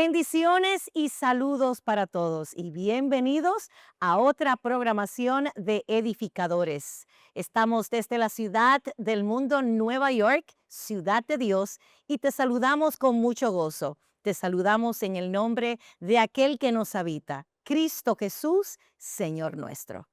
Bendiciones y saludos para todos y bienvenidos a otra programación de Edificadores. Estamos desde la ciudad del mundo, Nueva York, Ciudad de Dios, y te saludamos con mucho gozo. Te saludamos en el nombre de aquel que nos habita, Cristo Jesús, Señor nuestro.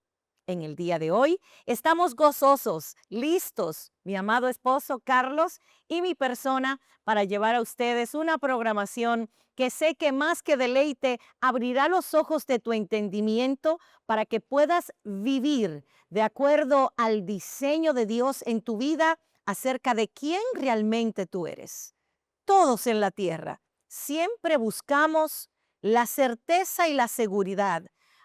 En el día de hoy estamos gozosos, listos, mi amado esposo Carlos y mi persona, para llevar a ustedes una programación que sé que más que deleite abrirá los ojos de tu entendimiento para que puedas vivir de acuerdo al diseño de Dios en tu vida acerca de quién realmente tú eres. Todos en la tierra siempre buscamos la certeza y la seguridad,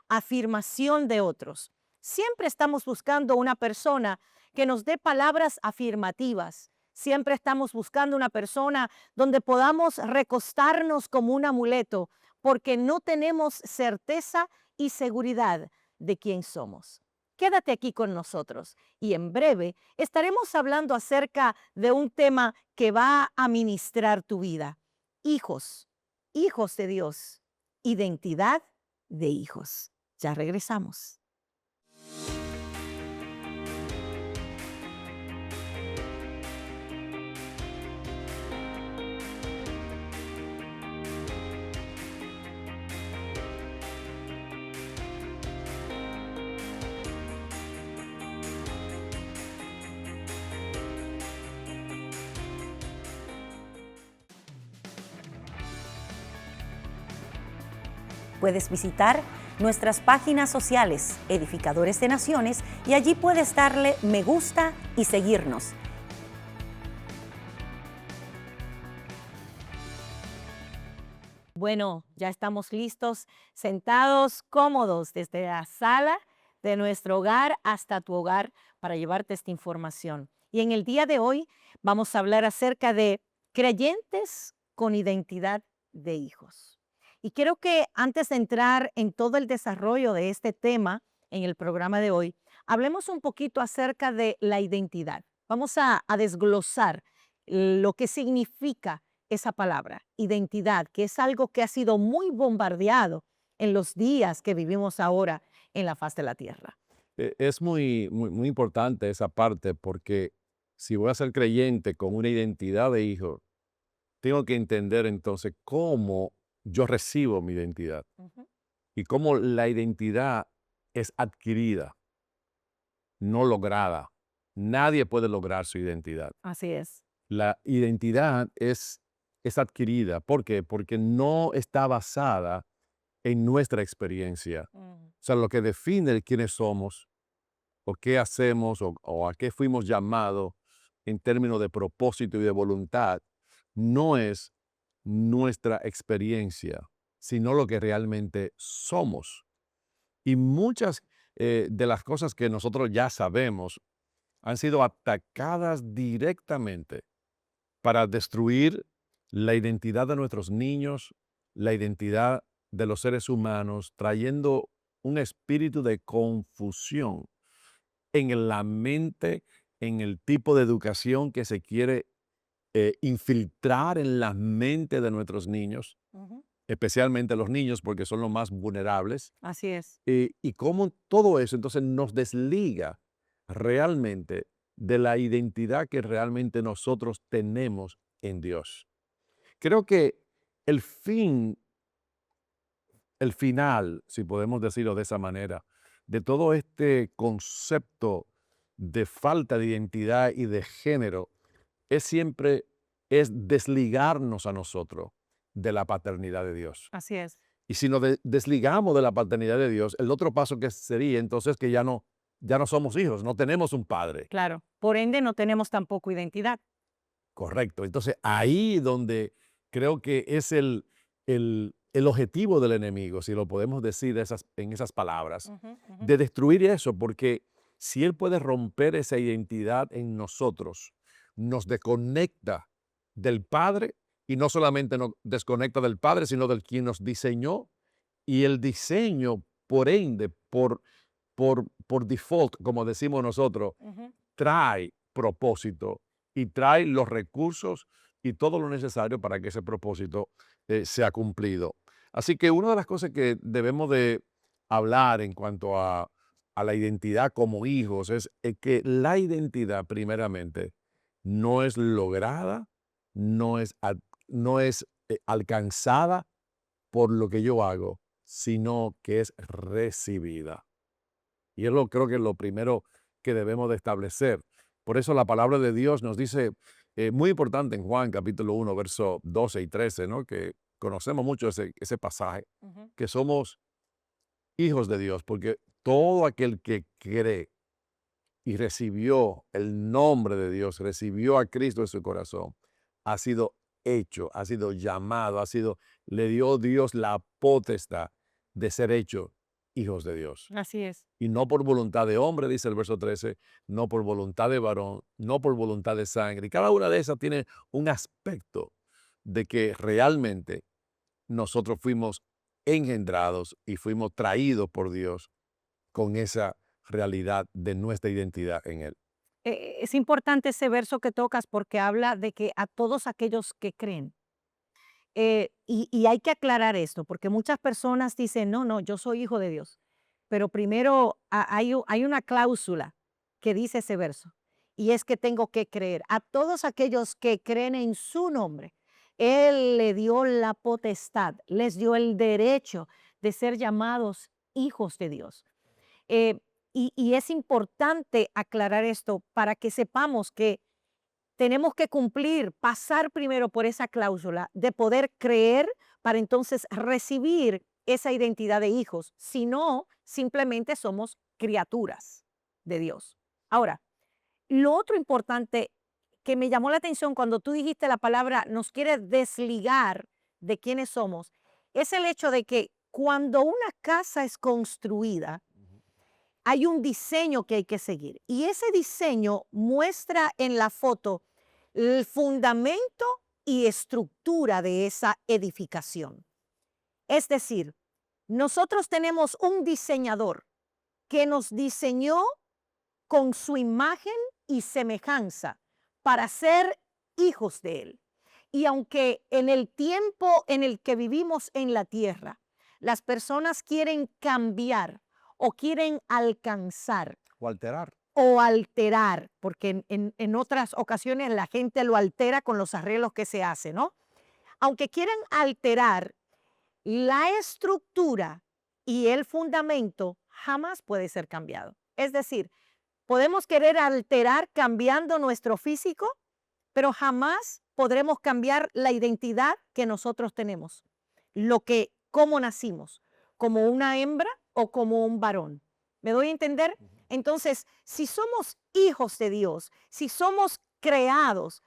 afirmación de otros. Siempre estamos buscando una persona que nos dé palabras afirmativas. Siempre estamos buscando una persona donde podamos recostarnos como un amuleto, porque no tenemos certeza y seguridad de quién somos. Quédate aquí con nosotros y en breve estaremos hablando acerca de un tema que va a ministrar tu vida. Hijos, hijos de Dios, identidad de hijos. Ya regresamos. Puedes visitar nuestras páginas sociales, Edificadores de Naciones, y allí puedes darle me gusta y seguirnos. Bueno, ya estamos listos, sentados, cómodos desde la sala de nuestro hogar hasta tu hogar para llevarte esta información. Y en el día de hoy vamos a hablar acerca de creyentes con identidad de hijos. Y quiero que antes de entrar en todo el desarrollo de este tema en el programa de hoy, hablemos un poquito acerca de la identidad. Vamos a desglosar lo que significa esa palabra, identidad, que es algo que ha sido muy bombardeado en los días que vivimos ahora en la faz de la tierra. Es muy importante esa parte porque si voy a ser creyente con una identidad de hijo, tengo que entender entonces cómo yo recibo mi identidad Ujú. y cómo la identidad es adquirida, no lograda. Nadie puede lograr su identidad. Así es. La identidad es adquirida. ¿Por qué? Porque no está basada en nuestra experiencia. Mm. O sea, lo que define quiénes somos o qué hacemos o a qué fuimos llamados en términos de propósito y de voluntad, no es nuestra experiencia, sino lo que realmente somos. Y muchas de las cosas que nosotros ya sabemos han sido atacadas directamente para destruir la identidad de nuestros niños, la identidad de los seres humanos, trayendo un espíritu de confusión en la mente, en el tipo de educación que se quiere infiltrar en la mente de nuestros niños, Ujú. especialmente los niños porque son los más vulnerables, Así es. y cómo todo eso entonces nos desliga realmente de la identidad que realmente nosotros tenemos en Dios. Creo que el fin, el final, si podemos decirlo de esa manera, de todo este concepto de falta de identidad y de género es siempre es desligarnos a nosotros de la paternidad de Dios. Así es. Y si nos desligamos de la paternidad de Dios, el otro paso que sería entonces que ya no somos hijos, no tenemos un padre. Claro. Por ende, no tenemos tampoco identidad. Correcto. Entonces, ahí donde creo que es el objetivo del enemigo, si lo podemos decir en esas palabras, Ujú, ujú. de destruir eso, porque si él puede romper esa identidad en nosotros, nos desconecta del Padre y no solamente nos desconecta del Padre, sino del quien nos diseñó y el diseño, por ende, por default, como decimos nosotros, Ujú. trae propósito y trae los recursos y todo lo necesario para que ese propósito sea cumplido. Así que una de las cosas que debemos de hablar en cuanto a la identidad como hijos es que la identidad primeramente no es lograda, no es, no es alcanzada por lo que yo hago, sino que es recibida. Y es lo creo que es lo primero que debemos de establecer. Por eso la palabra de Dios nos dice, muy importante en Juan capítulo 1, verso 12 y 13, ¿no? Que conocemos mucho ese pasaje, Ujú. que somos hijos de Dios, porque todo aquel que cree y recibió el nombre de Dios, recibió a Cristo en su corazón, ha sido hecho, ha sido llamado, le dio Dios la potestad de ser hecho hijos de Dios. Así es. Y no por voluntad de hombre, dice el verso 13, no por voluntad de varón, no por voluntad de sangre. Y cada una de esas tiene un aspecto de que realmente nosotros fuimos engendrados y fuimos traídos por Dios con esa realidad de nuestra identidad en Él. Es importante ese verso que tocas porque habla de que a todos aquellos que creen. Y hay que aclarar esto, porque muchas personas dicen, no, no, yo soy hijo de Dios. Pero primero hay una cláusula que dice ese verso, y es que tengo que creer. A todos aquellos que creen en su nombre, Él le dio la potestad, les dio el derecho de ser llamados hijos de Dios. Eh, y es importante aclarar esto para que sepamos que tenemos que cumplir, pasar primero por esa cláusula de poder creer para entonces recibir esa identidad de hijos. Si no, simplemente somos criaturas de Dios. Ahora, lo otro importante que me llamó la atención cuando tú dijiste la palabra nos quiere desligar de quiénes somos, es el hecho de que cuando una casa es construida, hay un diseño que hay que seguir. Y ese diseño muestra en la foto el fundamento y estructura de esa edificación. Es decir, nosotros tenemos un diseñador que nos diseñó con su imagen y semejanza para ser hijos de Él. Y aunque en el tiempo en el que vivimos en la tierra, las personas quieren cambiar o quieren alcanzar O alterar. o alterar, porque en otras ocasiones la gente lo altera con los arreglos que se hacen, ¿no? Aunque quieran alterar, la estructura y el fundamento jamás puede ser cambiado. Es decir, podemos querer alterar cambiando nuestro físico, pero jamás podremos cambiar la identidad que nosotros tenemos, cómo nacimos, como una hembra o como un varón. ¿Me doy a entender? Entonces, si somos hijos de Dios, si somos creados,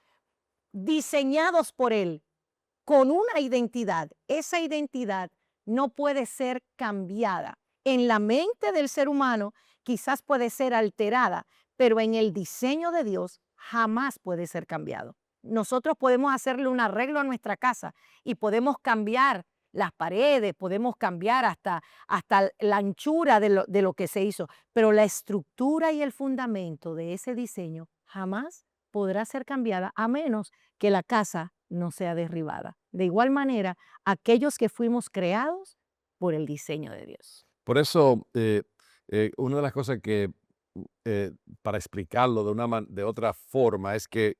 diseñados por Él, con una identidad, esa identidad no puede ser cambiada. En la mente del ser humano quizás puede ser alterada, pero en el diseño de Dios jamás puede ser cambiado. Nosotros podemos hacerle un arreglo a nuestra casa y podemos cambiar las paredes, podemos cambiar hasta la anchura de lo que se hizo, pero la estructura y el fundamento de ese diseño jamás podrá ser cambiada a menos que la casa no sea derribada. De igual manera, aquellos que fuimos creados por el diseño de Dios. Por eso, una de las cosas que, eh, para explicarlo de otra forma, es que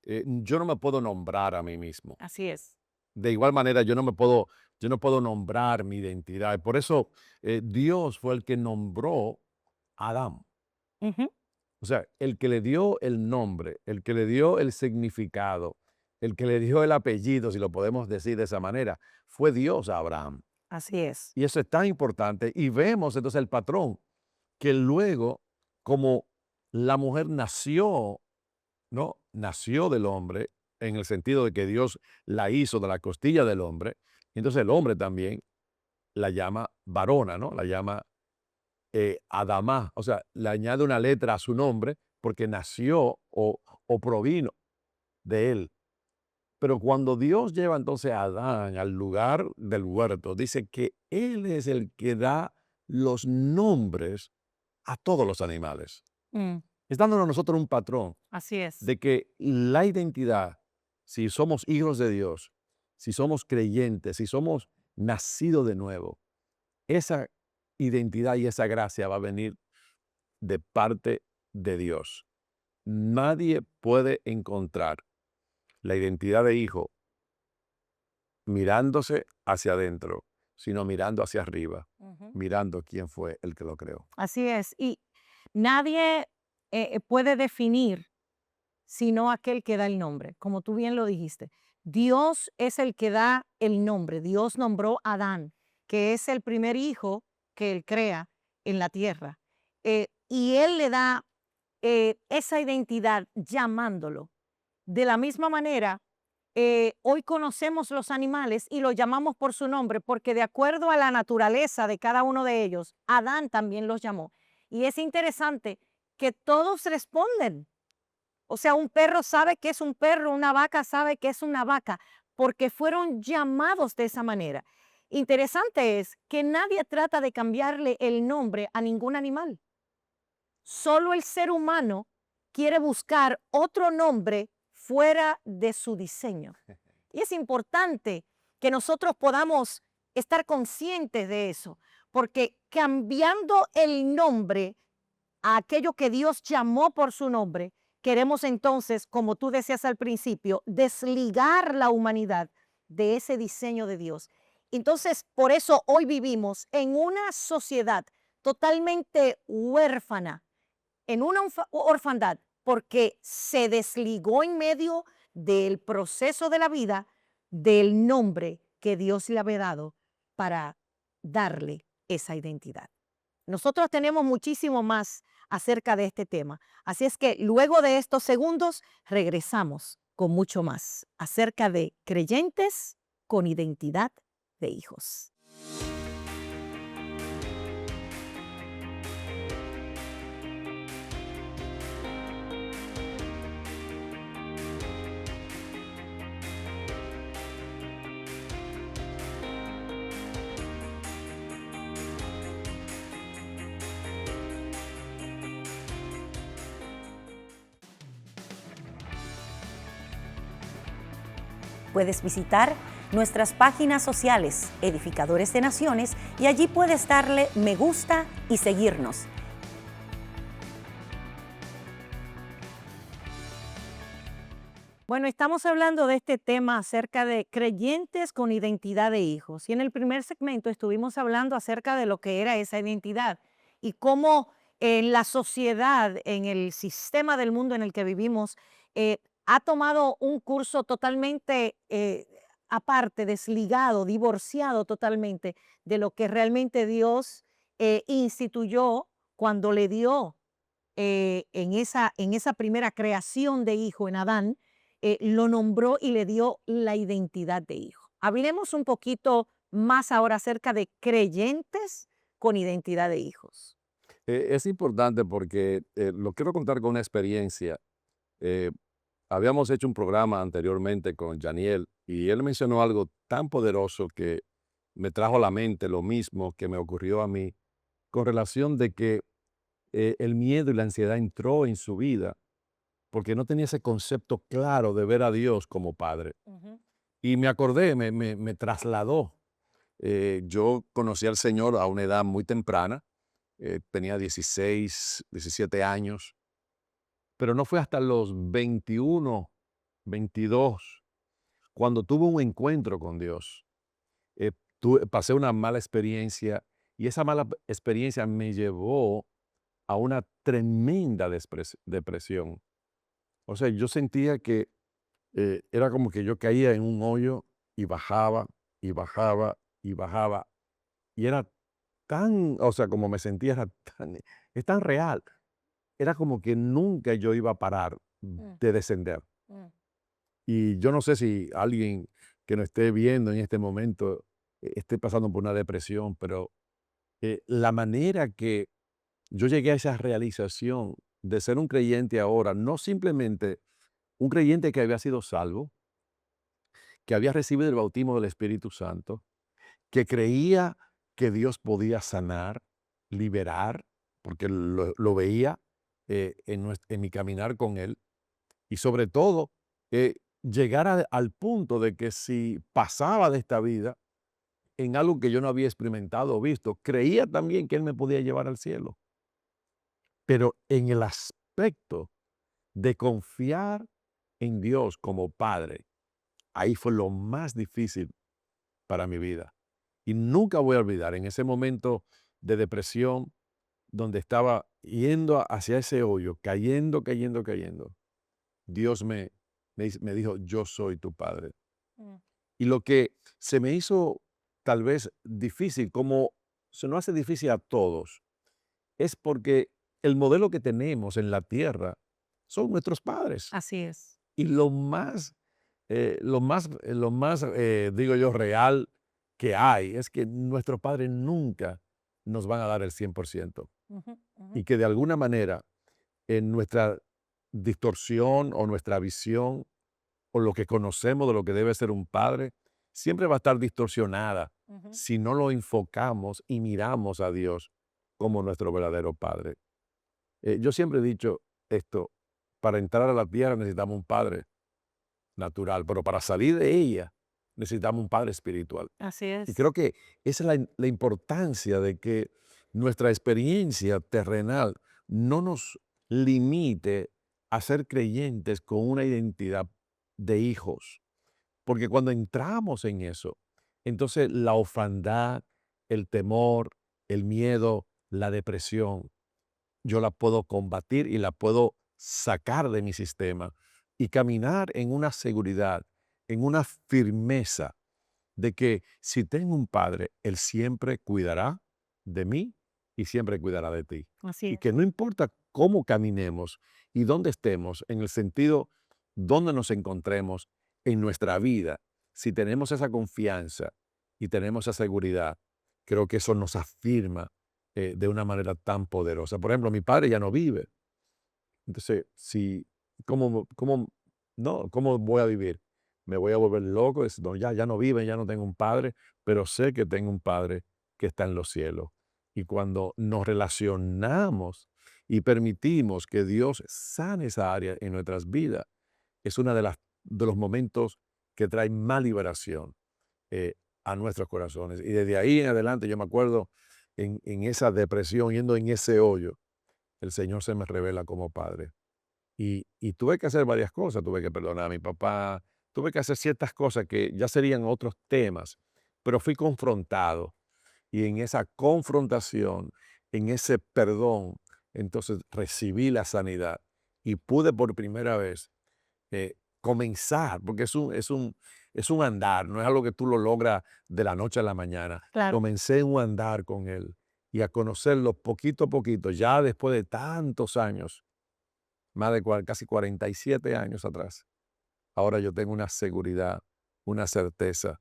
yo no me puedo nombrar a mí mismo. Así es. De igual manera, yo no puedo nombrar mi identidad. Por eso, Dios fue el que nombró a Adán. Ujú. O sea, el que le dio el nombre, el que le dio el significado, el que le dio el apellido, si lo podemos decir de esa manera, fue Dios a Abraham. Así es. Y eso es tan importante. Y vemos entonces el patrón, que luego, como la mujer nació, ¿no? Nació del hombre, en el sentido de que Dios la hizo de la costilla del hombre, entonces el hombre también la llama varona, ¿no? La llama Adamá, o sea, le añade una letra a su nombre porque nació o provino de él. Pero cuando Dios lleva entonces a Adán al lugar del huerto, dice que Él es el que da los nombres a todos los animales. Mm, Es dándonos a nosotros un patrón así es. de que la identidad si somos hijos de Dios, si somos creyentes, si somos nacidos de nuevo, esa identidad y esa gracia va a venir de parte de Dios. Nadie puede encontrar la identidad de hijo mirándose hacia adentro, sino mirando hacia arriba, Ujú. mirando quién fue el que lo creó. Así es. Y nadie puede definir sino aquel que da el nombre, como tú bien lo dijiste. Dios es el que da el nombre. Dios nombró a Adán, que es el primer hijo que él crea en la tierra. Y él le da esa identidad llamándolo. De la misma manera, hoy conocemos los animales y los llamamos por su nombre porque de acuerdo a la naturaleza de cada uno de ellos, Adán también los llamó. Y es interesante que todos responden. O sea, un perro sabe que es un perro, una vaca sabe que es una vaca, porque fueron llamados de esa manera. Interesante es que nadie trata de cambiarle el nombre a ningún animal. Solo el ser humano quiere buscar otro nombre fuera de su diseño. Y es importante que nosotros podamos estar conscientes de eso, porque cambiando el nombre a aquello que Dios llamó por su nombre, queremos entonces, como tú decías al principio, desligar la humanidad de ese diseño de Dios. Entonces, por eso hoy vivimos en una sociedad totalmente huérfana, en una orfandad, porque se desligó en medio del proceso de la vida del nombre que Dios le había dado para darle esa identidad. Nosotros tenemos muchísimo más acerca de este tema. Así es que luego de estos segundos regresamos con mucho más acerca de creyentes con identidad de hijos. Puedes visitar nuestras páginas sociales, Edificadores de Naciones, y allí puedes darle me gusta y seguirnos. Bueno, estamos hablando de este tema acerca de creyentes con identidad de hijos. Y en el primer segmento estuvimos hablando acerca de lo que era esa identidad y cómo en la sociedad, en el sistema del mundo en el que vivimos, ha tomado un curso totalmente aparte, desligado, divorciado totalmente de lo que realmente Dios instituyó cuando le dio en esa primera creación de hijo en Adán, lo nombró y le dio la identidad de hijo. Hablemos un poquito más ahora acerca de creyentes con identidad de hijos. Es importante porque lo quiero contar con una experiencia. Eh, Habíamos hecho un programa anteriormente con Janiel y él mencionó algo tan poderoso que me trajo a la mente lo mismo que me ocurrió a mí con relación de que el miedo y la ansiedad entró en su vida porque no tenía ese concepto claro de ver a Dios como Padre. Ujú. Y me acordé, me trasladó. Yo conocí al Señor a una edad muy temprana, tenía 16, 17 años, pero no fue hasta los 21, 22, cuando tuve un encuentro con Dios. Pasé una mala experiencia y esa mala experiencia me llevó a una tremenda depresión. O sea, yo sentía que era como que yo caía en un hoyo y bajaba y bajaba y bajaba. Y era tan, o sea, como me sentía, es tan real. Era como que nunca yo iba a parar Mm, de descender. mm. Y yo no sé si alguien que nos esté viendo en este momento esté pasando por una depresión, pero la manera que yo llegué a esa realización de ser un creyente ahora, no simplemente un creyente que había sido salvo, que había recibido el bautismo del Espíritu Santo, que creía que Dios podía sanar, liberar, porque lo veía en mi caminar con Él, y sobre todo, llegar al punto de que si pasaba de esta vida en algo que yo no había experimentado o visto, creía también que Él me podía llevar al cielo. Pero en el aspecto de confiar en Dios como Padre, ahí fue lo más difícil para mi vida. Y nunca voy a olvidar en ese momento de depresión donde estaba yendo hacia ese hoyo, cayendo, cayendo, cayendo. Dios me dijo, yo soy tu Padre. Mm. Y lo que se me hizo tal vez difícil, como se nos hace difícil a todos, es porque el modelo que tenemos en la tierra son nuestros padres. Así es. Y lo más digo yo, real que hay es que nuestros padres nunca nos van a dar el 100%. Ujú, ujú. Y que de alguna manera en nuestra distorsión o nuestra visión o lo que conocemos de lo que debe ser un padre, siempre va a estar distorsionada Ujú. si no lo enfocamos y miramos a Dios como nuestro verdadero Padre. Yo siempre he dicho esto, para entrar a la tierra necesitamos un Padre natural, pero para salir de ella necesitamos un Padre espiritual. Así Y es. creo que esa es la importancia de que nuestra experiencia terrenal no nos limite a ser creyentes con una identidad de hijos. Porque cuando entramos en eso, entonces la orfandad, el temor, el miedo, la depresión, yo la puedo combatir y la puedo sacar de mi sistema y caminar en una seguridad, en una firmeza de que si tengo un padre, él siempre cuidará de mí y siempre cuidará de ti. Así Y es. que no importa cómo caminemos y dónde estemos, en el sentido donde nos encontremos en nuestra vida, si tenemos esa confianza y tenemos esa seguridad, creo que eso nos afirma de una manera tan poderosa. Por ejemplo, mi padre ya no vive. Entonces, si, ¿cómo voy a vivir? Me voy a volver loco, no, ya no vive, ya no tengo un padre, pero sé que tengo un padre que está en los cielos. Y cuando nos relacionamos y permitimos que Dios sane esa área en nuestras vidas, es una de los momentos que trae más liberación eh, a nuestros corazones. Y desde ahí en adelante, yo me acuerdo en esa depresión, yendo en ese hoyo, el Señor se me revela como Padre. Y tuve que hacer varias cosas, tuve que perdonar a mi papá, tuve que hacer ciertas cosas que ya serían otros temas, pero fui confrontado. Y en esa confrontación, en ese perdón, entonces recibí la sanidad y pude por primera vez comenzar, porque es un andar, no es algo que tú lo logras de la noche a la mañana. Claro. Comencé un andar con Él y a conocerlo poquito a poquito, ya después de tantos años, más de casi 47 años atrás. Ahora yo tengo una seguridad, una certeza,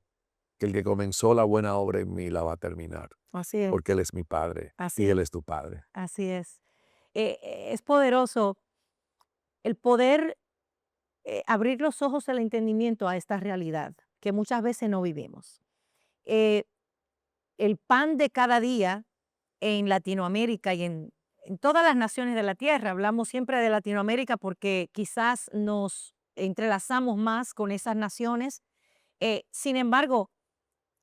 que el que comenzó la buena obra en mí la va a terminar, Así es. porque Él es mi Padre Así y es. Él es tu Padre. Así es. Es poderoso el poder abrir los ojos del entendimiento a esta realidad que muchas veces no vivimos. Eh, el pan de cada día en Latinoamérica y en todas las naciones de la tierra, hablamos siempre de Latinoamérica porque quizás nos entrelazamos más con esas naciones. Sin embargo,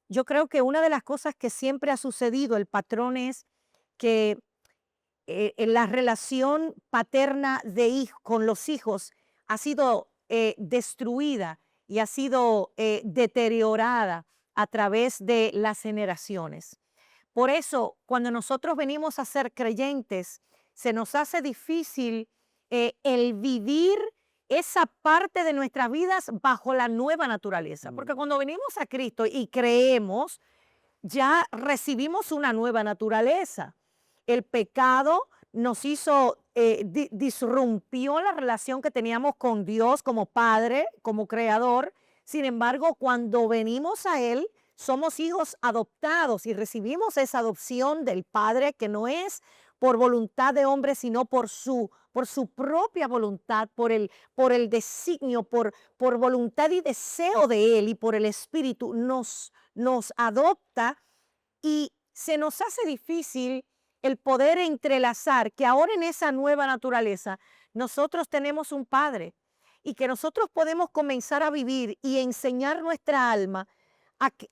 yo creo que una de las cosas que siempre ha sucedido, el patrón es que en la relación paterna con los hijos ha sido destruida y ha sido deteriorada a través de las generaciones. Por eso, cuando nosotros venimos a ser creyentes, se nos hace difícil el vivir esa parte de nuestras vidas bajo la nueva naturaleza. Porque cuando venimos a Cristo y creemos, ya recibimos una nueva naturaleza. El pecado nos hizo, disrumpió la relación que teníamos con Dios como Padre, como Creador. Sin embargo, cuando venimos a Él, somos hijos adoptados y recibimos esa adopción del Padre que no es por voluntad de hombre, sino por su propia voluntad, por el designio, por voluntad y deseo de Él y por el Espíritu. Nos adopta y se nos hace difícil el poder entrelazar que ahora en esa nueva naturaleza nosotros tenemos un Padre y que nosotros podemos comenzar a vivir y enseñar nuestra alma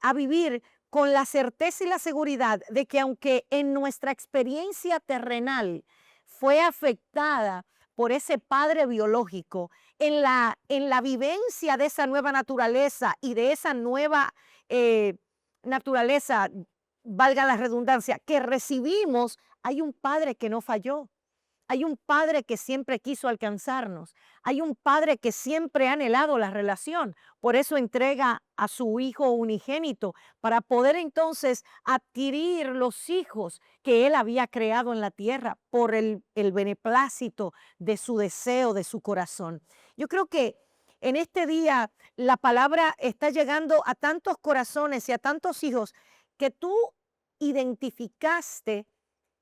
a vivir con la certeza y la seguridad de que aunque en nuestra experiencia terrenal fue afectada por ese padre biológico, en la vivencia de esa nueva naturaleza y de esa nueva naturaleza, valga la redundancia, que recibimos, hay un padre que no falló. Hay un padre que siempre quiso alcanzarnos. Hay un padre que siempre ha anhelado la relación. Por eso entrega a su hijo unigénito para poder entonces adquirir los hijos que él había creado en la tierra por el beneplácito de su deseo, de su corazón. Yo creo que en este día la palabra está llegando a tantos corazones y a tantos hijos que tú identificaste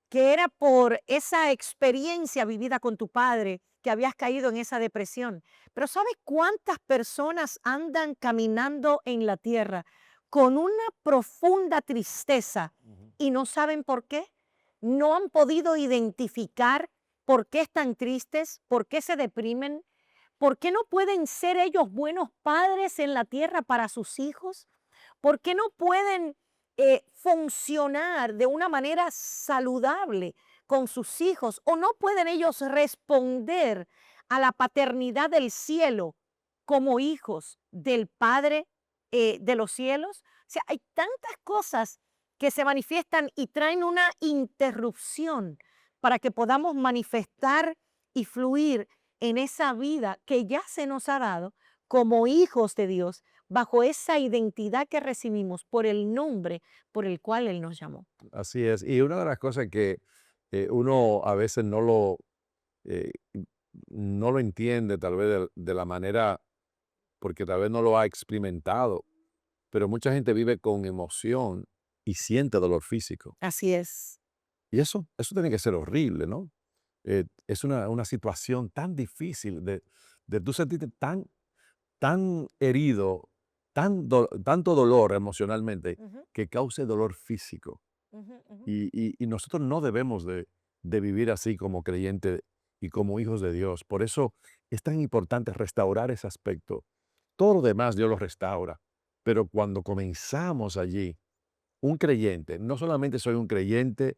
que era por esa experiencia vivida con tu padre que habías caído en esa depresión. Pero ¿sabes cuántas personas andan caminando en la tierra con una profunda tristeza Ujú. y no saben por qué? No han podido identificar por qué están tristes, por qué se deprimen, por qué no pueden ser ellos buenos padres en la tierra para sus hijos, por qué no pueden funcionar de una manera saludable con sus hijos o no pueden ellos responder a la paternidad del cielo como hijos del Padre de los cielos. O sea, hay tantas cosas que se manifiestan y traen una interrupción para que podamos manifestar y fluir en esa vida que ya se nos ha dado como hijos de Dios, bajo esa identidad que recibimos por el nombre por el cual Él nos llamó. Así es. Y una de las cosas que uno a veces eh, no lo entiende tal vez de la manera, porque tal vez no lo ha experimentado, pero mucha gente vive con emoción y siente dolor físico. Así es. Y eso tiene que ser horrible, ¿no? Es una situación tan difícil de tú sentirte tan herido, tanto dolor emocionalmente Ujú, que cause dolor físico. ujú, ujú. Y nosotros no debemos de vivir así como creyentes y como hijos de Dios. Por eso es tan importante restaurar ese aspecto. Todo lo demás Dios lo restaura, pero cuando comenzamos allí, un creyente, no solamente soy un creyente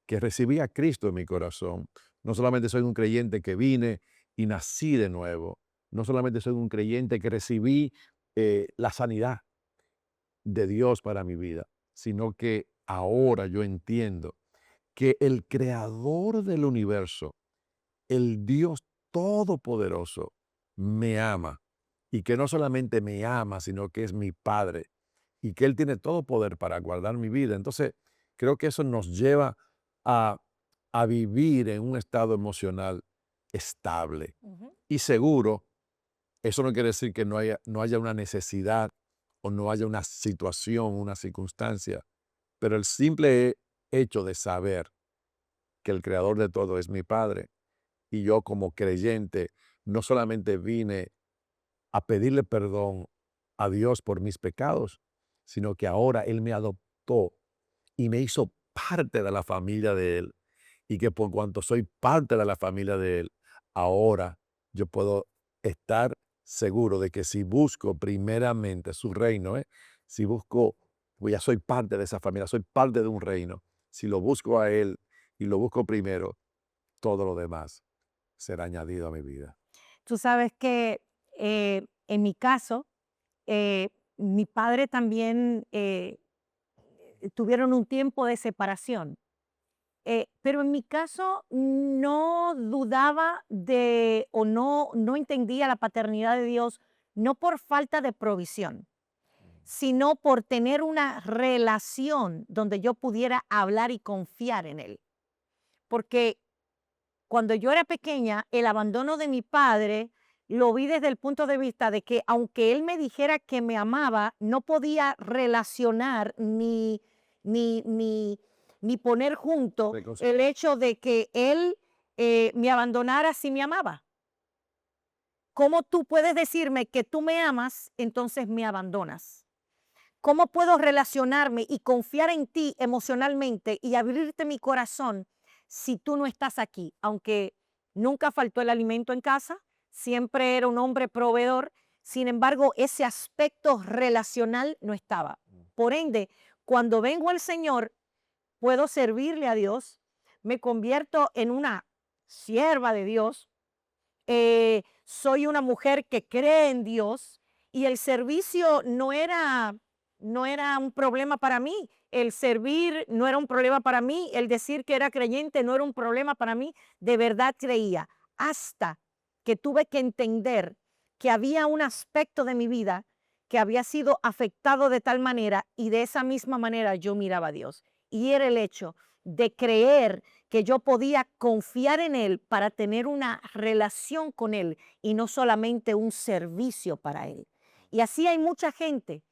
que recibí a Cristo en mi corazón, no solamente soy un creyente que vine y nací de nuevo, no solamente soy un creyente que recibí la sanidad de Dios para mi vida, sino que ahora yo entiendo que el creador del universo, el Dios todopoderoso, me ama y que no solamente me ama, sino que es mi Padre y que Él tiene todo poder para guardar mi vida. Entonces, creo que eso nos lleva a, a vivir en un estado emocional estable Ujú. y seguro. Eso no quiere decir que no haya una necesidad o no haya una situación, una circunstancia, pero el simple hecho de saber que el creador de todo es mi Padre y yo como creyente no solamente vine a pedirle perdón a Dios por mis pecados, sino que ahora Él me adoptó y me hizo parte de la familia de Él. Y que por cuanto soy parte de la familia de Él, ahora yo puedo estar seguro de que si busco primeramente su reino, si busco, pues ya soy parte de esa familia, soy parte de un reino. Si lo busco a Él y lo busco primero, todo lo demás será añadido a mi vida. Tú sabes que en mi caso, eh, mi padre también tuvieron un tiempo de separación. Pero en mi caso no dudaba de o no entendía la paternidad de Dios, no por falta de provisión, sino por tener una relación donde yo pudiera hablar y confiar en Él. Porque cuando yo era pequeña, el abandono de mi padre lo vi desde el punto de vista de que aunque él me dijera que me amaba, no podía relacionar ni poner junto Reconciliar. el hecho de que él me abandonara si me amaba. ¿Cómo tú puedes decirme que tú me amas, entonces me abandonas? ¿Cómo puedo relacionarme y confiar en ti emocionalmente y abrirte mi corazón si tú no estás aquí? Aunque nunca faltó el alimento en casa, siempre era un hombre proveedor, sin embargo, ese aspecto relacional no estaba. Por ende, cuando vengo al Señor, puedo servirle a Dios, me convierto en una sierva de Dios, soy una mujer que cree en Dios y el servicio no era un problema para mí. El servir no era un problema para mí. El decir que era creyente no era un problema para mí. De verdad creía hasta que tuve que entender que había un aspecto de mi vida que había sido afectado de tal manera y de esa misma manera yo miraba a Dios. Y era el hecho de creer que yo podía confiar en Él para tener una relación con Él y no solamente un servicio para Él. Y así hay mucha gente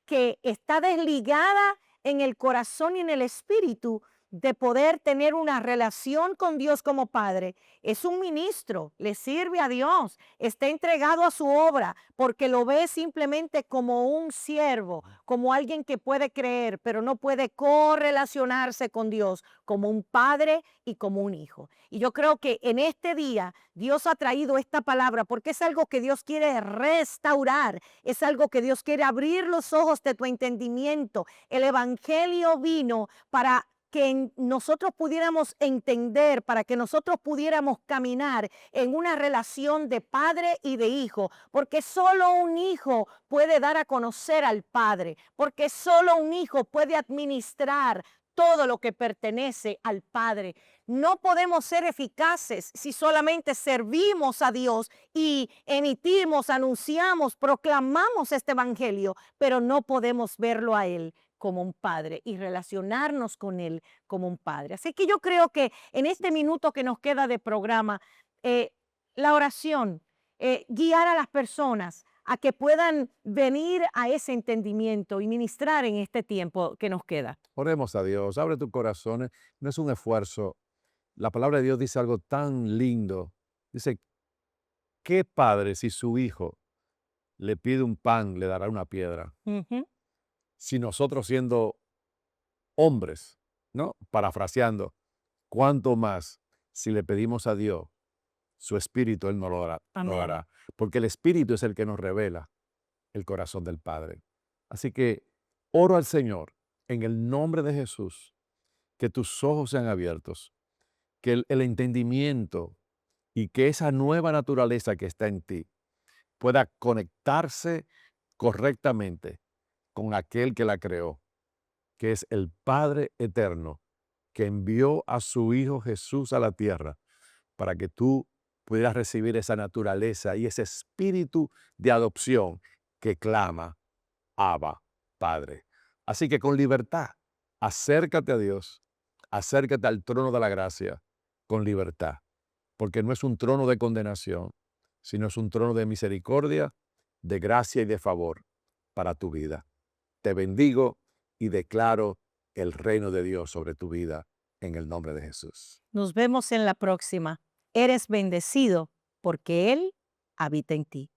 que está desligada en el corazón y en el espíritu de poder tener una relación con Dios como Padre. Es un ministro, le sirve a Dios, está entregado a su obra porque lo ve simplemente como un siervo, como alguien que puede creer, pero no puede correlacionarse con Dios como un padre y como un hijo. Y yo creo que en este día Dios ha traído esta palabra porque es algo que Dios quiere restaurar, es algo que Dios quiere abrir los ojos de tu entendimiento. El evangelio vino para que nosotros pudiéramos entender, para que nosotros pudiéramos caminar en una relación de padre y de hijo, porque solo un hijo puede dar a conocer al padre, porque solo un hijo puede administrar todo lo que pertenece al Padre. No podemos ser eficaces si solamente servimos a Dios y emitimos, anunciamos, proclamamos este evangelio, pero no podemos verlo a Él como un padre y relacionarnos con Él como un padre. Así que yo creo que en este minuto que nos queda de programa, la oración, guiar a las personas a que puedan venir a ese entendimiento y ministrar en este tiempo que nos queda. Oremos a Dios, abre tu corazón, no es un esfuerzo. La palabra de Dios dice algo tan lindo. Dice, ¿qué padre si su hijo le pide un pan, le dará una piedra? Ujú. Si nosotros siendo hombres, ¿no? Parafraseando, ¿cuánto más si le pedimos a Dios su espíritu, Él nos lo dará, lo Amén. dará? Porque el espíritu es el que nos revela el corazón del Padre. Así que oro al Señor en el nombre de Jesús, que tus ojos sean abiertos, que el entendimiento y que esa nueva naturaleza que está en ti pueda conectarse correctamente con aquel que la creó, que es el Padre eterno, que envió a su Hijo Jesús a la tierra para que tú pudieras recibir esa naturaleza y ese espíritu de adopción que clama, Abba, Padre. Así que con libertad, acércate a Dios, acércate al trono de la gracia con libertad, porque no es un trono de condenación, sino es un trono de misericordia, de gracia y de favor para tu vida. Te bendigo y declaro el reino de Dios sobre tu vida en el nombre de Jesús. Nos vemos en la próxima. Eres bendecido porque Él habita en ti.